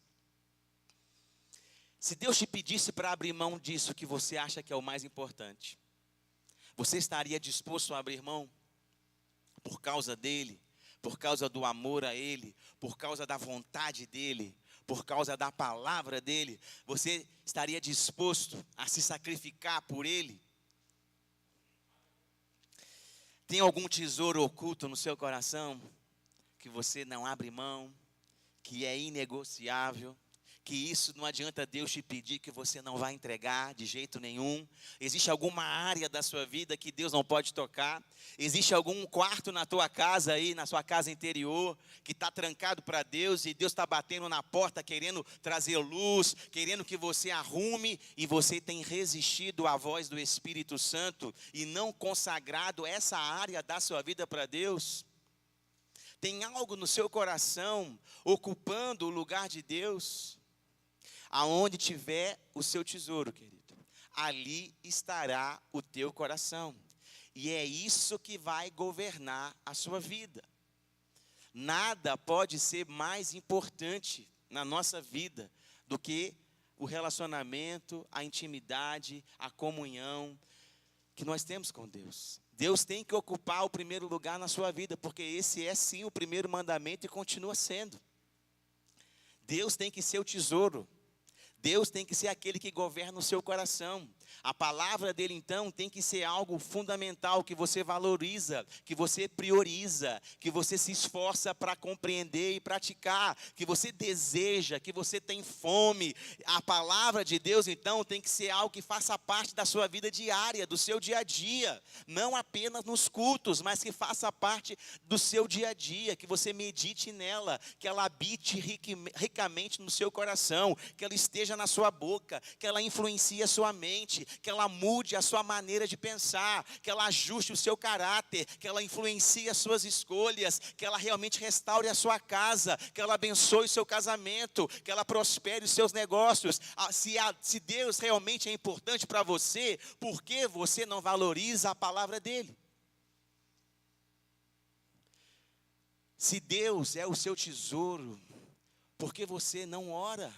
Se Deus te pedisse para abrir mão disso que você acha que é o mais importante, você estaria disposto a abrir mão? causa dele, por causa do amor a ele, por causa da vontade dele, por causa da palavra dele, você estaria disposto a se sacrificar por ele? Tem algum tesouro oculto no seu coração que você não abre mão, que é inegociável, que isso não adianta Deus te pedir, que você não vai entregar de jeito nenhum? Existe alguma área da sua vida que Deus não pode tocar? Existe algum quarto na tua casa aí, na sua casa interior, que está trancado para Deus e Deus está batendo na porta, querendo trazer luz, querendo que você arrume, e você tem resistido à voz do Espírito Santo e não consagrado essa área da sua vida para Deus? Tem algo no seu coração ocupando o lugar de Deus? Aonde tiver o seu tesouro, querido, ali estará o teu coração. E é isso que vai governar a sua vida. Nada pode ser mais importante na nossa vida do que o relacionamento, a intimidade, a comunhão que nós temos com Deus. Deus tem que ocupar o primeiro lugar na sua vida, porque esse é sim o primeiro mandamento e continua sendo. Deus tem que ser o tesouro. Deus tem que ser aquele que governa o seu coração. A palavra dele, então, tem que ser algo fundamental, que você valoriza, que você prioriza, que você se esforça para compreender e praticar, que você deseja, que você tem fome. A palavra de Deus, então, tem que ser algo que faça parte da sua vida diária, do seu dia a dia. Não apenas nos cultos, mas que faça parte do seu dia a dia, que você medite nela, que ela habite ricamente no seu coração, que ela esteja na sua boca, que ela influencie a sua mente, que ela mude a sua maneira de pensar, que ela ajuste o seu caráter, que ela influencie as suas escolhas, que ela realmente restaure a sua casa, que ela abençoe o seu casamento, que ela prospere os seus negócios. Se Deus realmente é importante para você, por que você não valoriza a palavra dele? Se Deus é o seu tesouro, por que você não ora?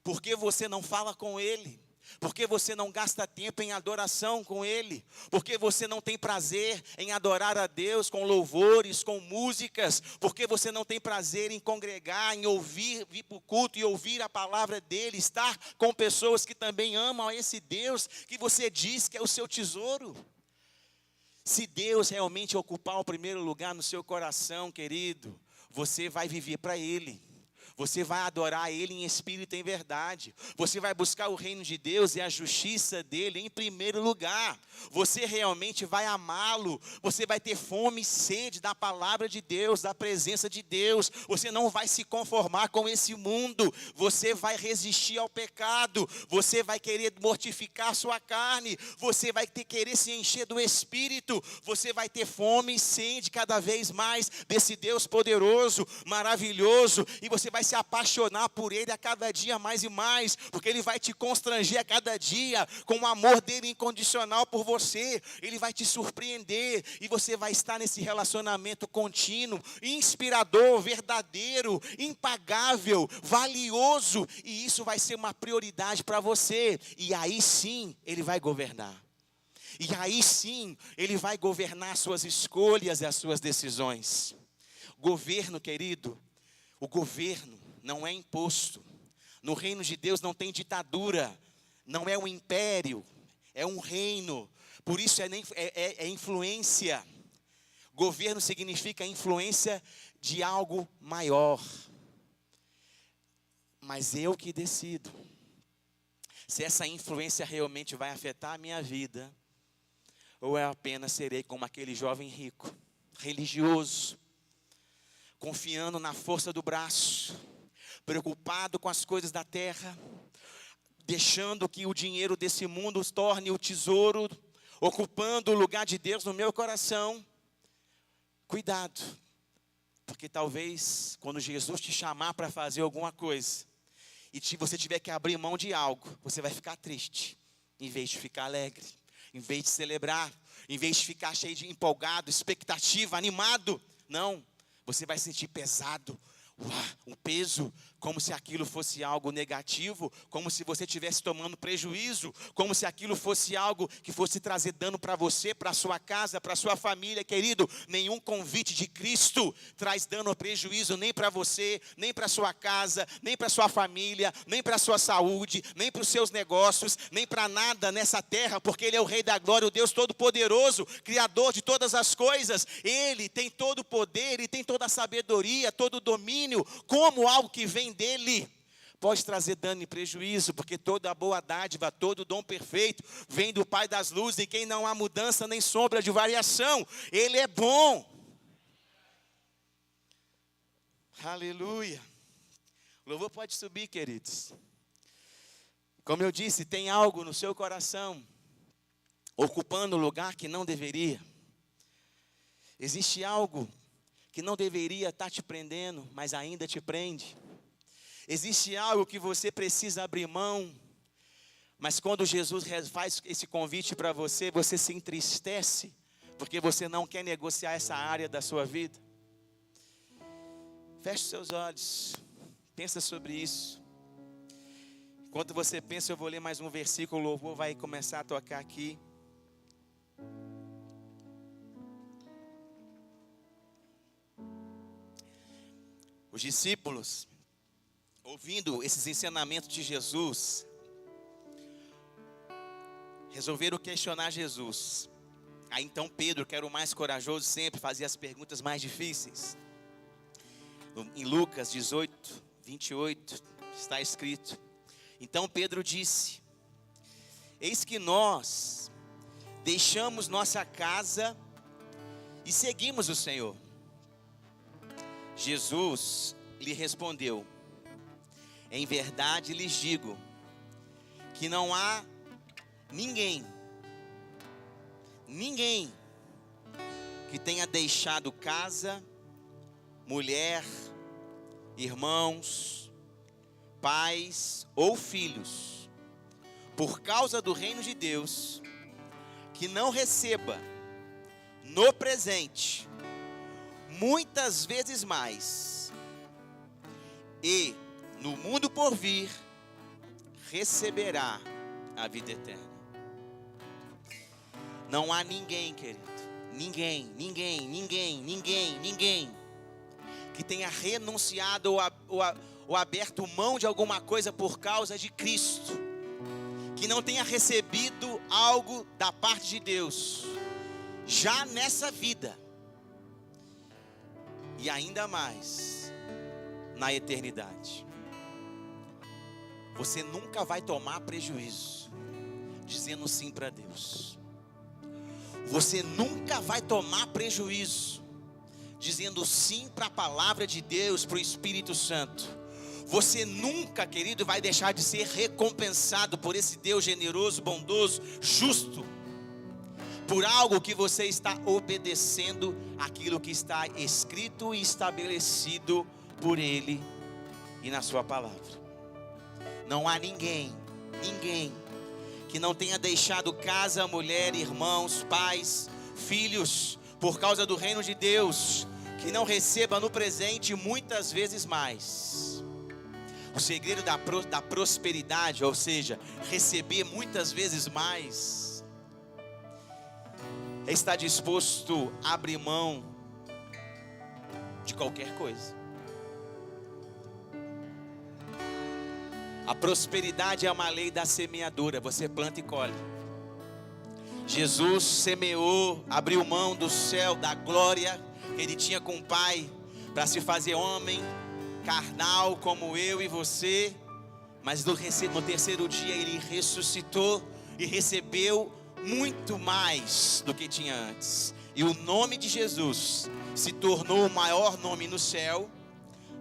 Por que você não fala com ele? Por que você não gasta tempo em adoração com ele? Por que você não tem prazer em adorar a Deus com louvores, com músicas? Por que você não tem prazer em congregar, em ouvir, vir para o culto e ouvir a palavra dele, estar com pessoas que também amam a esse Deus que você diz que é o seu tesouro? Se Deus realmente ocupar o primeiro lugar no seu coração, querido, você vai viver para ele. Você vai adorar ele em espírito e em verdade. Você vai buscar o reino de Deus e a justiça dele em primeiro lugar. Você realmente vai amá-lo. Você vai ter fome e sede da palavra de Deus, da presença de Deus. Você não vai se conformar com esse mundo. Você vai resistir ao pecado. Você vai querer mortificar a sua carne. Você vai querer se encher do Espírito. Você vai ter fome e sede cada vez mais desse Deus poderoso, maravilhoso. E você vai se apaixonar por ele a cada dia mais e mais, porque ele vai te constranger a cada dia com o amor dele incondicional por você. Ele vai te surpreender e você vai estar nesse relacionamento contínuo, inspirador, verdadeiro, impagável, valioso, e isso vai ser uma prioridade para você. E aí sim ele vai governar. E aí sim ele vai governar as suas escolhas e as suas decisões. Governo, querido, o governo não é imposto. No reino de Deus não tem ditadura. Não é um império, é um reino. Por isso é influência. Governo significa influência de algo maior. Mas eu que decido se essa influência realmente vai afetar a minha vida, ou eu apenas serei como aquele jovem rico, religioso, confiando na força do braço, preocupado com as coisas da terra, deixando que o dinheiro desse mundo os torne o tesouro, ocupando o lugar de Deus no meu coração. Cuidado, porque talvez quando Jesus te chamar para fazer alguma coisa, e você tiver que abrir mão de algo, você vai ficar triste, em vez de ficar alegre, em vez de celebrar, em vez de ficar cheio de empolgado, expectativa, animado. Não. Você vai sentir pesado, um peso, como se aquilo fosse algo negativo, como se você estivesse tomando prejuízo, como se aquilo fosse algo que fosse trazer dano para você, para a sua casa, para a sua família. Querido, nenhum convite de Cristo traz dano ou prejuízo nem para você, nem para a sua casa, nem para a sua família, nem para a sua saúde, nem para os seus negócios, nem para nada nessa terra, porque Ele é o Rei da Glória, o Deus Todo-Poderoso, Criador de todas as coisas. Ele tem todo o poder, Ele tem toda a sabedoria, todo o domínio. Como algo que vem dele pode trazer dano e prejuízo, porque toda a boa dádiva, todo o dom perfeito vem do Pai das luzes, em quem não há mudança nem sombra de variação. Ele é bom. Aleluia. O louvor pode subir, queridos. Como eu disse, tem algo no seu coração ocupando o lugar que não deveria. Existe algo que não deveria estar te prendendo, mas ainda te prende. Existe algo que você precisa abrir mão, mas quando Jesus faz esse convite para você, você se entristece, porque você não quer negociar essa área da sua vida. Feche seus olhos, pensa sobre isso. Enquanto você pensa, eu vou ler mais um versículo, o louvor vai começar a tocar aqui. Os discípulos, ouvindo esses ensinamentos de Jesus, resolveram questionar Jesus. Aí então Pedro, que era o mais corajoso sempre, fazia as perguntas mais difíceis. Em Lucas 18, 28, está escrito: então Pedro disse: eis que nós deixamos nossa casa e seguimos o Senhor. Jesus lhe respondeu: em verdade lhes digo, que não há ninguém que tenha deixado casa, mulher, irmãos, pais ou filhos, por causa do reino de Deus, que não receba no presente muitas vezes mais, e no mundo por vir receberá a vida eterna. Não há ninguém, querido, ninguém que tenha renunciado ou aberto mão de alguma coisa por causa de Cristo, que não tenha recebido algo da parte de Deus, já nessa vida, e ainda mais na eternidade. Você nunca vai tomar prejuízo dizendo sim para Deus. Você nunca vai tomar prejuízo dizendo sim para a palavra de Deus, para o Espírito Santo. Você nunca, querido, vai deixar de ser recompensado por esse Deus generoso, bondoso, justo, por algo que você está obedecendo aquilo que está escrito e estabelecido por Ele e na sua palavra. Não há ninguém que não tenha deixado casa, mulher, irmãos, pais, filhos, por causa do reino de Deus, que não receba no presente muitas vezes mais. O segredo da prosperidade, ou seja, receber muitas vezes mais, é estar disposto a abrir mão de qualquer coisa. A prosperidade é uma lei da semeadura, você planta e colhe. Jesus semeou, abriu mão do céu, da glória que Ele tinha com o Pai, para se fazer homem, carnal como eu e você, mas no terceiro dia Ele ressuscitou e recebeu muito mais do que tinha antes. E o nome de Jesus se tornou o maior nome no céu,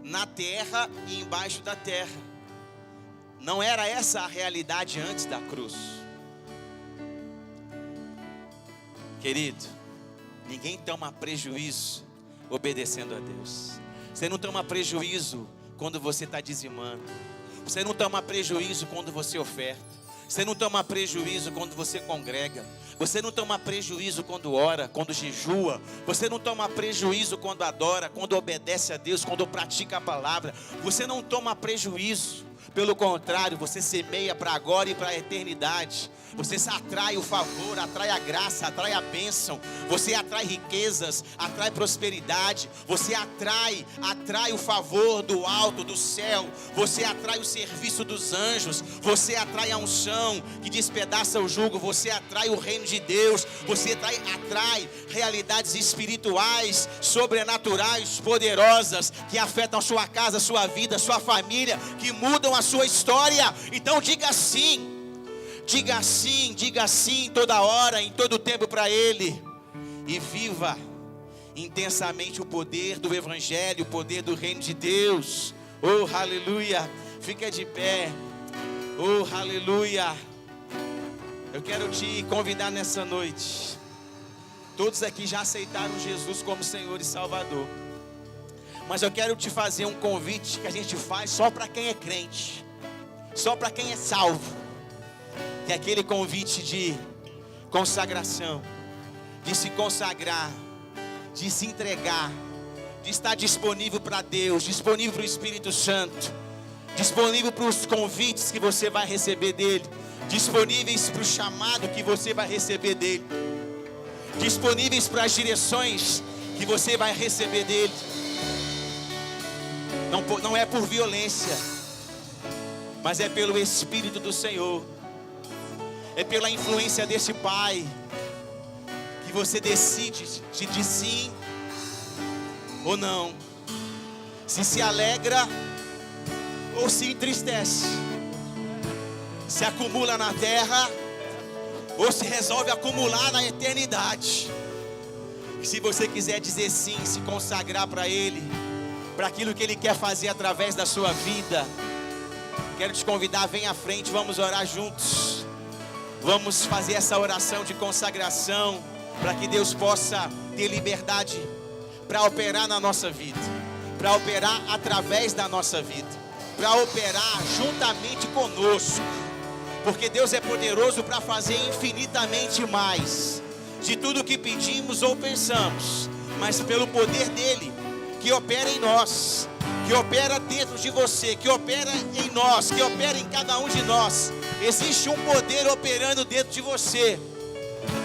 na terra e embaixo da terra. Não era essa a realidade antes da cruz. Querido, ninguém toma prejuízo obedecendo a Deus. Você não toma prejuízo quando você está dizimando. Você não toma prejuízo quando você oferta. Você não toma prejuízo quando você congrega. Você não toma prejuízo quando ora, quando jejua. Você não toma prejuízo quando adora, quando obedece a Deus, quando pratica a palavra. Você não toma prejuízo. Pelo contrário, você semeia para agora e para a eternidade. Você atrai o favor, atrai a graça, atrai a bênção. Você atrai riquezas, atrai prosperidade. Você atrai o favor do alto, do céu. Você atrai o serviço dos anjos. Você atrai a unção que despedaça o jugo. Você atrai o reino de Deus. Você atrai realidades espirituais, sobrenaturais, poderosas, que afetam a sua casa, a sua vida, a sua família, que mudam a sua história. Então diga sim. Diga sim toda hora, em todo tempo para Ele. E viva intensamente o poder do Evangelho, o poder do reino de Deus. Oh, aleluia. Fica de pé. Oh, aleluia. Eu quero te convidar nessa noite. Todos aqui já aceitaram Jesus como Senhor e Salvador. Mas eu quero te fazer um convite que a gente faz só para quem é crente. Só para quem é salvo. Que é aquele convite de consagração, de se consagrar, de se entregar, de estar disponível para Deus, disponível para o Espírito Santo, disponível para os convites que você vai receber dEle, disponíveis para o chamado que você vai receber dEle, disponíveis para as direções que você vai receber dEle. Não é por violência, mas é pelo Espírito do Senhor. É pela influência desse Pai que você decide de sim ou não. Se alegra ou se entristece. Se acumula na terra ou se resolve acumular na eternidade. E se você quiser dizer sim, se consagrar para Ele, para aquilo que Ele quer fazer através da sua vida, quero te convidar, vem à frente, vamos orar juntos. Vamos fazer essa oração de consagração, para que Deus possa ter liberdade para operar na nossa vida, para operar através da nossa vida, para operar juntamente conosco, porque Deus é poderoso para fazer infinitamente mais de tudo que pedimos ou pensamos, mas pelo poder dEle, que opera em nós, que opera dentro de você, que opera em nós, que opera em cada um de nós. Existe um poder operando dentro de você,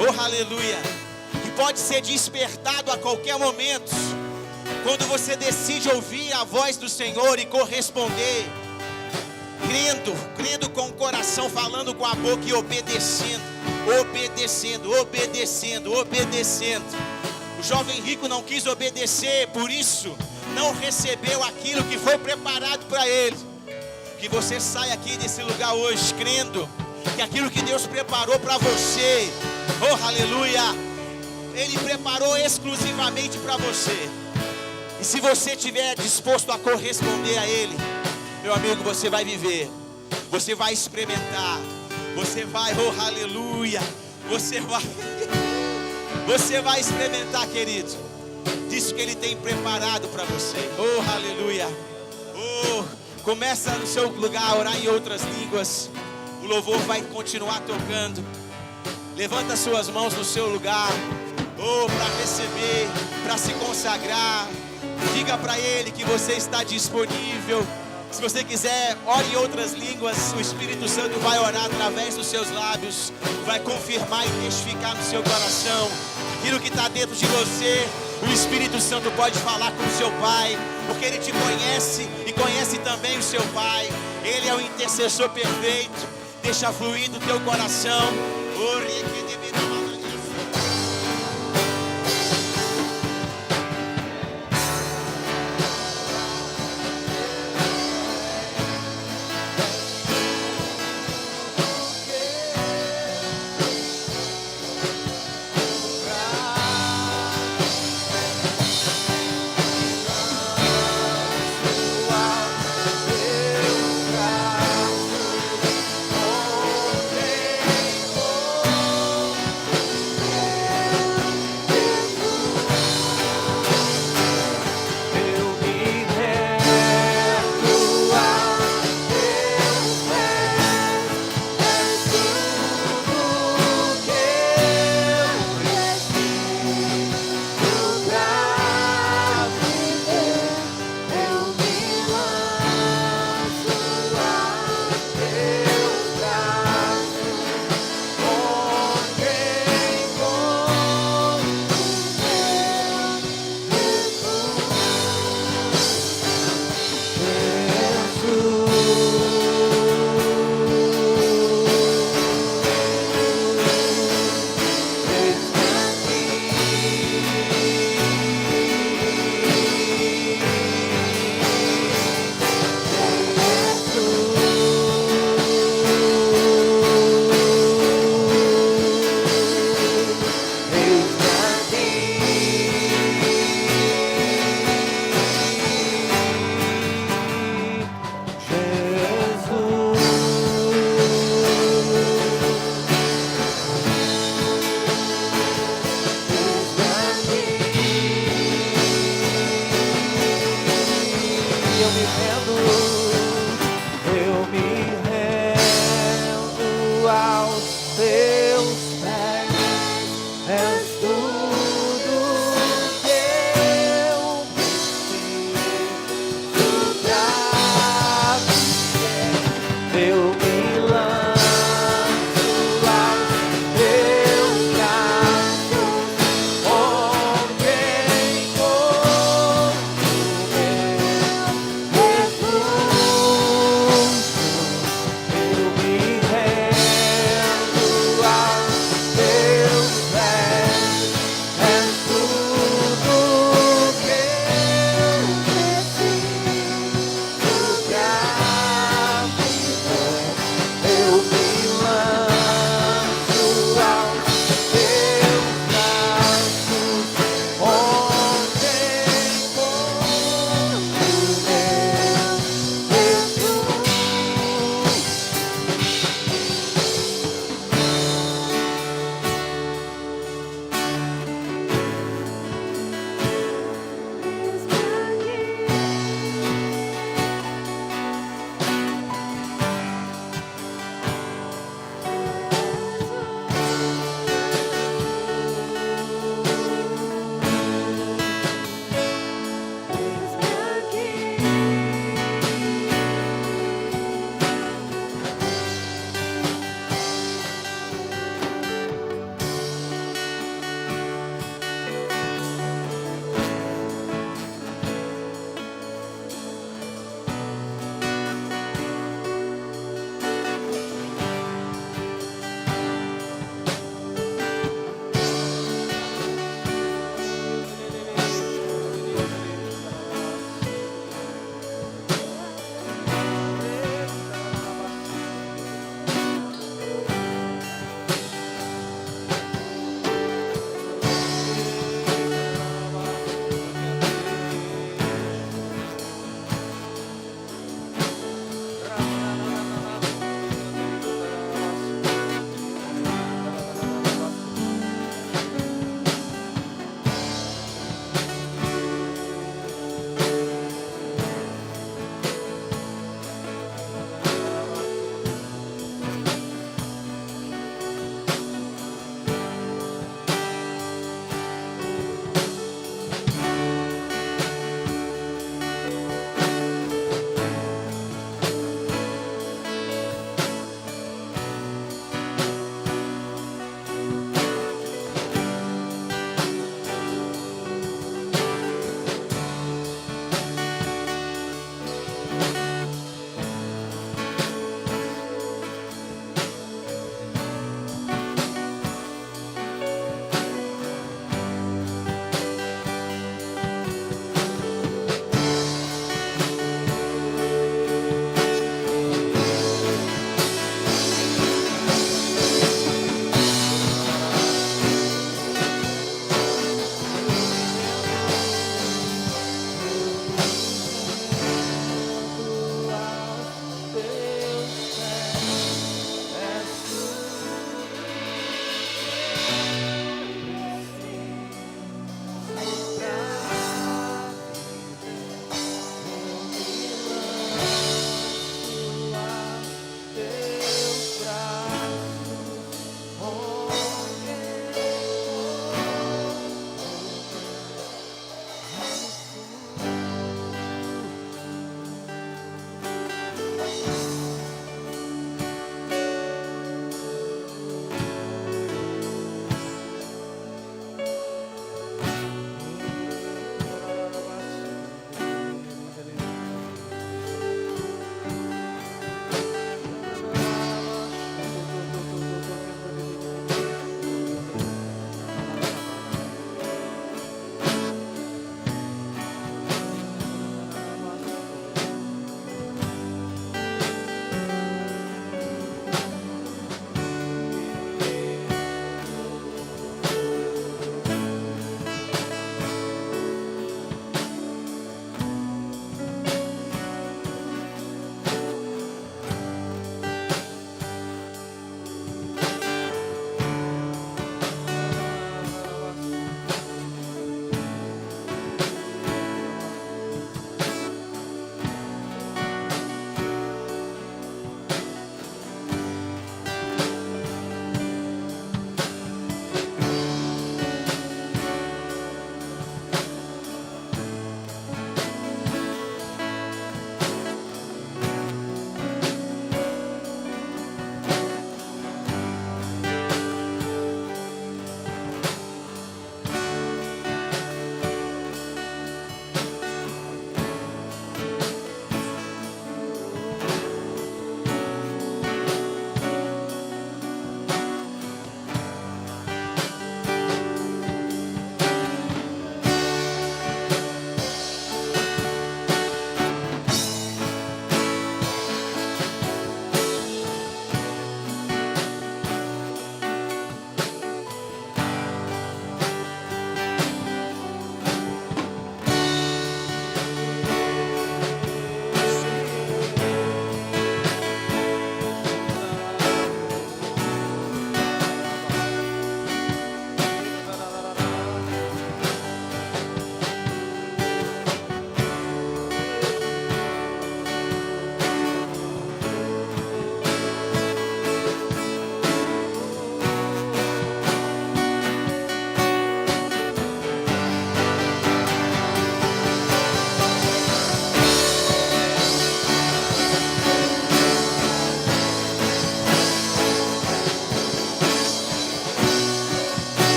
oh aleluia, que pode ser despertado a qualquer momento, quando você decide ouvir a voz do Senhor e corresponder, crendo com o coração, falando com a boca e obedecendo. O jovem rico não quis obedecer, por isso não recebeu aquilo que foi preparado para ele. Que você saia aqui desse lugar hoje crendo que aquilo que Deus preparou para você, oh aleluia, Ele preparou exclusivamente para você. E se você estiver disposto a corresponder a Ele, meu amigo, você vai viver, você vai experimentar, você vai, oh aleluia, você vai experimentar, querido, disso que Ele tem preparado para você, oh aleluia. Oh, começa no seu lugar a orar em outras línguas. O louvor vai continuar tocando. Levanta suas mãos no seu lugar, oh, para receber, para se consagrar. Diga para Ele que você está disponível. Se você quiser, ore em outras línguas. O Espírito Santo vai orar através dos seus lábios, vai confirmar e testificar no seu coração aquilo que está dentro de você. O Espírito Santo pode falar com o seu Pai, porque Ele te conhece e conhece também o seu Pai. Ele é o intercessor perfeito. Deixa fluir do teu coração.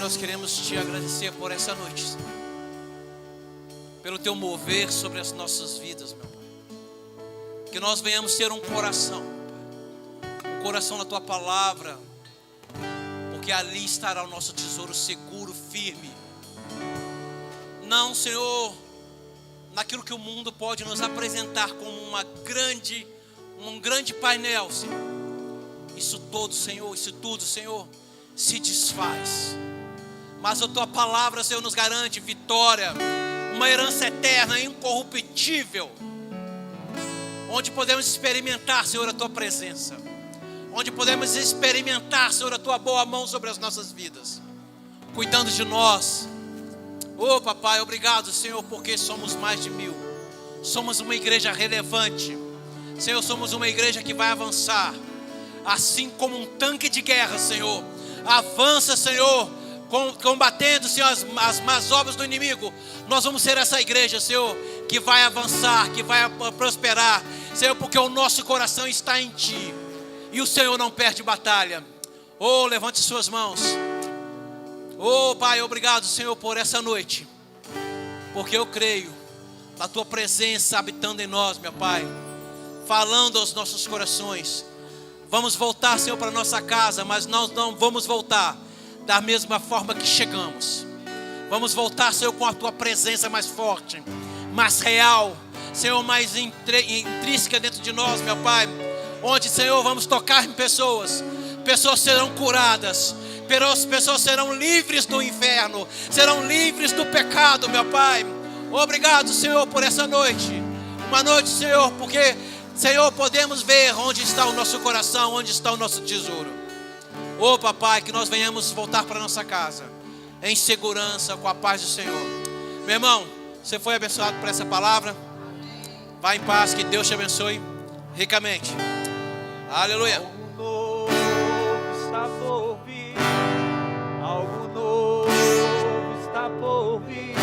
nós queremos te agradecer por essa noite, pelo teu mover sobre as nossas vidas, meu Pai. Que nós venhamos ter um coração, Pai, um coração na tua palavra, porque ali estará o nosso tesouro seguro, firme. Não, Senhor, naquilo que o mundo pode nos apresentar como um grande painel, Senhor. Isso todo, Senhor, isso tudo, Senhor, se desfaz. Mas a tua palavra, Senhor, nos garante vitória, uma herança eterna, incorruptível, onde podemos experimentar, Senhor, a tua presença, onde podemos experimentar, Senhor, a tua boa mão sobre as nossas vidas, cuidando de nós. Oh, papai, obrigado, Senhor, porque somos mais de 1000. Somos uma igreja relevante. Senhor, somos uma igreja que vai avançar, assim como um tanque de guerra, Senhor. Avança, Senhor, combatendo, Senhor, as más obras do inimigo. Nós vamos ser essa igreja, Senhor, que vai avançar, que vai prosperar, Senhor, porque o nosso coração está em Ti, e o Senhor não perde batalha. Oh, levante suas mãos. Oh, Pai, obrigado, Senhor, por essa noite, porque eu creio na Tua presença habitando em nós, meu Pai, falando aos nossos corações. Vamos voltar, Senhor, para nossa casa, mas nós não vamos voltar da mesma forma que chegamos. Vamos voltar, Senhor, com a Tua presença mais forte, mais real, Senhor, mais intrínseca dentro de nós, meu Pai. Onde, Senhor, vamos tocar em pessoas. Pessoas serão curadas, pessoas serão livres do inferno, serão livres do pecado, meu Pai. Obrigado, Senhor, por essa noite. Uma noite, Senhor, porque, Senhor, podemos ver onde está o nosso coração, onde está o nosso tesouro. Oh, papai, que nós venhamos voltar para nossa casa em segurança, com a paz do Senhor. Meu irmão, você foi abençoado por essa palavra? Vá em paz, que Deus te abençoe ricamente. Aleluia. Algo novo está por vir. Algo novo está por vir.